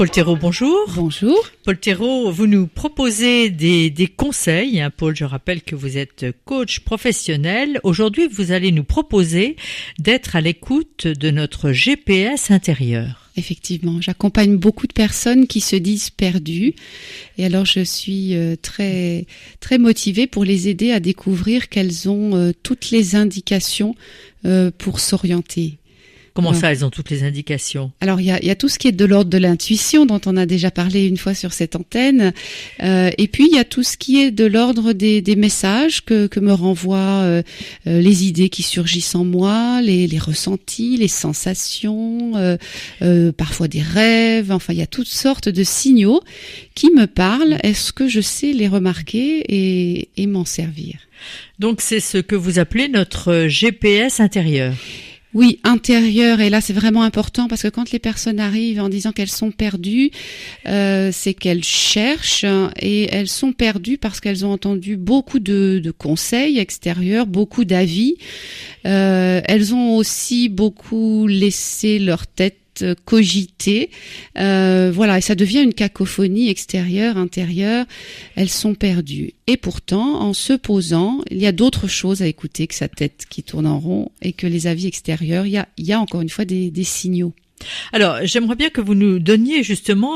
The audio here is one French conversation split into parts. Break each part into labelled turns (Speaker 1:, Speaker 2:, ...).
Speaker 1: Paul Thérault, bonjour.
Speaker 2: Bonjour.
Speaker 1: Paul Thérault, vous nous proposez des conseils. Paul, je rappelle que vous êtes coach professionnel. Aujourd'hui, vous allez nous proposer d'être à l'écoute de notre GPS intérieur.
Speaker 2: Effectivement, j'accompagne beaucoup de personnes qui se disent perdues. Et alors, je suis très motivée pour les aider à découvrir qu'elles ont toutes les indications pour s'orienter.
Speaker 1: Comment ça, elles ont toutes les indications?
Speaker 2: Alors, il y a tout ce qui est de l'ordre de l'intuition, dont on a déjà parlé une fois sur cette antenne. Et puis, il y a tout ce qui est de l'ordre des messages que me renvoient les idées qui surgissent en moi, les ressentis, les sensations, parfois des rêves. Enfin, il y a toutes sortes de signaux qui me parlent. Est-ce que je sais les remarquer et m'en servir?
Speaker 1: Donc, c'est ce que vous appelez notre GPS intérieur.
Speaker 2: Oui, intérieur, et là c'est vraiment important parce que quand les personnes arrivent en disant qu'elles sont perdues, c'est qu'elles cherchent et elles sont perdues parce qu'elles ont entendu beaucoup de conseils extérieurs, beaucoup d'avis. Elles ont aussi beaucoup laissé leur tête cogiter, voilà, et ça devient une cacophonie extérieure, intérieure. Elles sont perdues. Et pourtant, en se posant, il y a d'autres choses à écouter que sa tête qui tourne en rond et que les avis extérieurs. Il y a encore une fois des signaux.
Speaker 1: Alors, j'aimerais bien que vous nous donniez justement,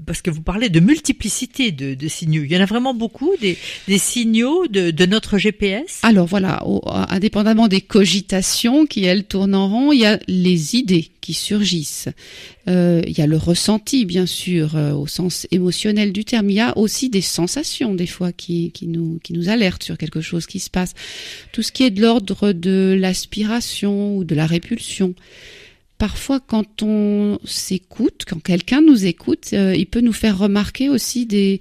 Speaker 1: parce que vous parlez de multiplicité de signaux. Il y en a vraiment beaucoup, des signaux de notre GPS?
Speaker 2: Alors voilà, indépendamment des cogitations qui, elles, tournent en rond, il y a les idées qui surgissent. Il y a le ressenti, bien sûr, au sens émotionnel du terme. Il y a aussi des sensations, des fois, qui nous alertent sur quelque chose qui se passe. Tout ce qui est de l'ordre de l'aspiration ou de la répulsion. Parfois, quand on s'écoute, quand quelqu'un nous écoute, il peut nous faire remarquer aussi des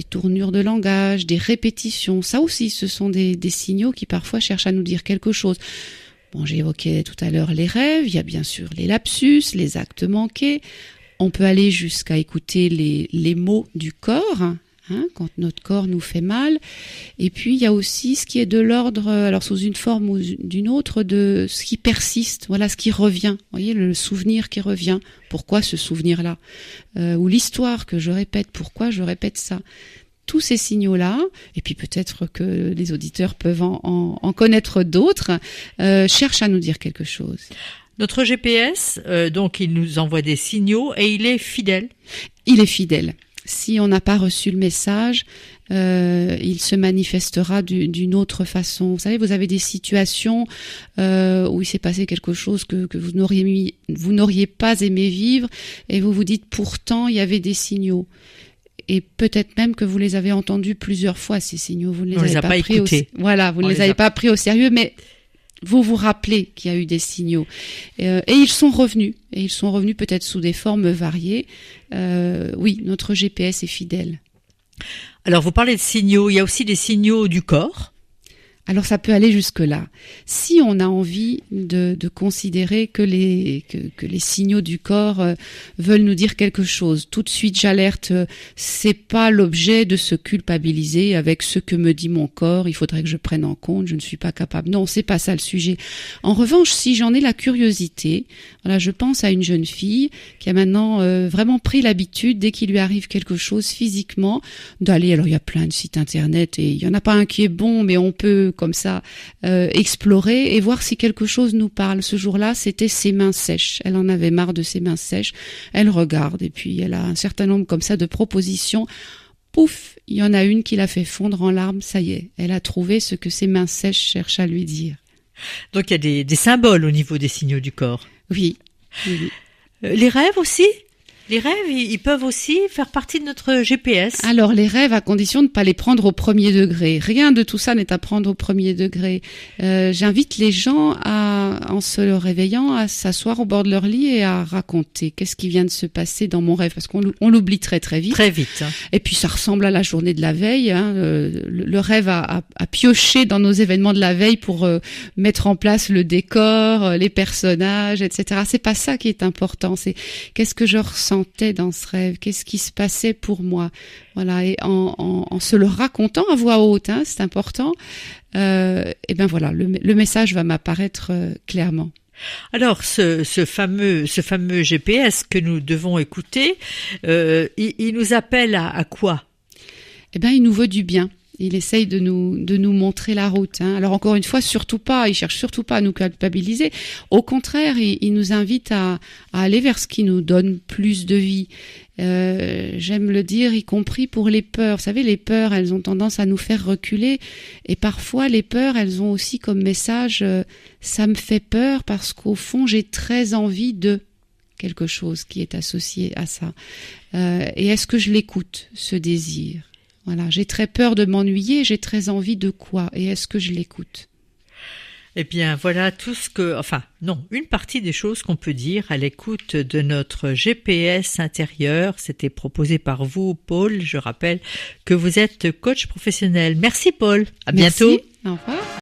Speaker 2: tournures de langage, des répétitions. Ça aussi, ce sont des signaux qui parfois cherchent à nous dire quelque chose. Bon, j'ai évoqué tout à l'heure les rêves, il y a bien sûr les lapsus, les actes manqués. On peut aller jusqu'à écouter les mots du corps, quand notre corps nous fait mal. Et puis, il y a aussi ce qui est de l'ordre, alors sous une forme ou d'une autre, de ce qui persiste, voilà, ce qui revient. Vous voyez, le souvenir qui revient. Pourquoi ce souvenir-là? Ou l'histoire que je répète, pourquoi je répète ça? Tous ces signaux-là, et puis peut-être que les auditeurs peuvent en connaître d'autres, cherchent à nous dire quelque chose.
Speaker 1: Notre GPS, donc, il nous envoie des signaux et il est fidèle.
Speaker 2: Il est fidèle. Si on n'a pas reçu le message, il se manifestera d'une autre façon. Vous savez, vous avez des situations où il s'est passé quelque chose que vous n'auriez pas aimé vivre, et vous vous dites pourtant il y avait des signaux. Et peut-être même que vous les avez entendus plusieurs fois, ces signaux. Vous ne les avez pas pris
Speaker 1: écoutés.
Speaker 2: Voilà, vous ne les avez pas pris au sérieux, mais vous vous rappelez qu'il y a eu des signaux. Et ils sont revenus. Et ils sont revenus peut-être sous des formes variées. Oui, notre GPS est fidèle.
Speaker 1: Alors, vous parlez de signaux. Il y a aussi des signaux du corps.
Speaker 2: Alors ça peut aller jusque-là. Si on a envie de considérer que les signaux du corps veulent nous dire quelque chose, tout de suite j'alerte, c'est pas l'objet de se culpabiliser avec ce que me dit mon corps, il faudrait que je prenne en compte, je ne suis pas capable. Non, c'est pas ça le sujet. En revanche, si j'en ai la curiosité, voilà, je pense à une jeune fille qui a maintenant vraiment pris l'habitude, dès qu'il lui arrive quelque chose physiquement, d'aller, alors il y a plein de sites internet et il y en a pas un qui est bon, mais on peut comme ça explorer et voir si quelque chose nous parle. Ce jour-là, c'était ses mains sèches. Elle en avait marre de ses mains sèches. Elle regarde et puis elle a un certain nombre comme ça de propositions. Pouf, il y en a une qui l'a fait fondre en larmes. Ça y est, elle a trouvé ce que ses mains sèches cherchent à lui dire.
Speaker 1: Donc il y a des symboles au niveau des signaux du corps.
Speaker 2: Oui.
Speaker 1: Les rêves aussi? Les rêves, ils peuvent aussi faire partie de notre GPS.
Speaker 2: Alors, les rêves, à condition de ne pas les prendre au premier degré. Rien de tout ça n'est à prendre au premier degré. J'invite les gens en se réveillant, à s'asseoir au bord de leur lit et à raconter qu'est-ce qui vient de se passer dans mon rêve. Parce qu'on l'oublie très très vite.
Speaker 1: Très vite.
Speaker 2: Et puis, ça ressemble à la journée de la veille. Le rêve a pioché dans nos événements de la veille pour mettre en place le décor, les personnages, etc. C'est pas ça qui est important. C'est qu'est-ce que je ressentais dans ce rêve, qu'est-ce qui se passait pour moi, voilà, et en se le racontant à voix haute, c'est important, et ben voilà, le message va m'apparaître clairement.
Speaker 1: Alors, ce fameux GPS que nous devons écouter, il nous appelle à quoi?
Speaker 2: Eh bien, il nous veut du bien. Il essaye de nous montrer la route. Alors encore une fois, il cherche surtout pas à nous culpabiliser. Au contraire, il nous invite à aller vers ce qui nous donne plus de vie. J'aime le dire, y compris pour les peurs. Vous savez, les peurs, elles ont tendance à nous faire reculer. Et parfois, les peurs, elles ont aussi comme message, ça me fait peur parce qu'au fond, j'ai très envie de quelque chose qui est associé à ça. Et est-ce que je l'écoute, ce désir ? Voilà, j'ai très peur de m'ennuyer, j'ai très envie de quoi? Et est-ce que je l'écoute?
Speaker 1: Eh bien, voilà une partie des choses qu'on peut dire à l'écoute de notre GPS intérieur. C'était proposé par vous, Paul. Je rappelle que vous êtes coach professionnel. Merci, Paul. À bientôt.
Speaker 2: Au revoir.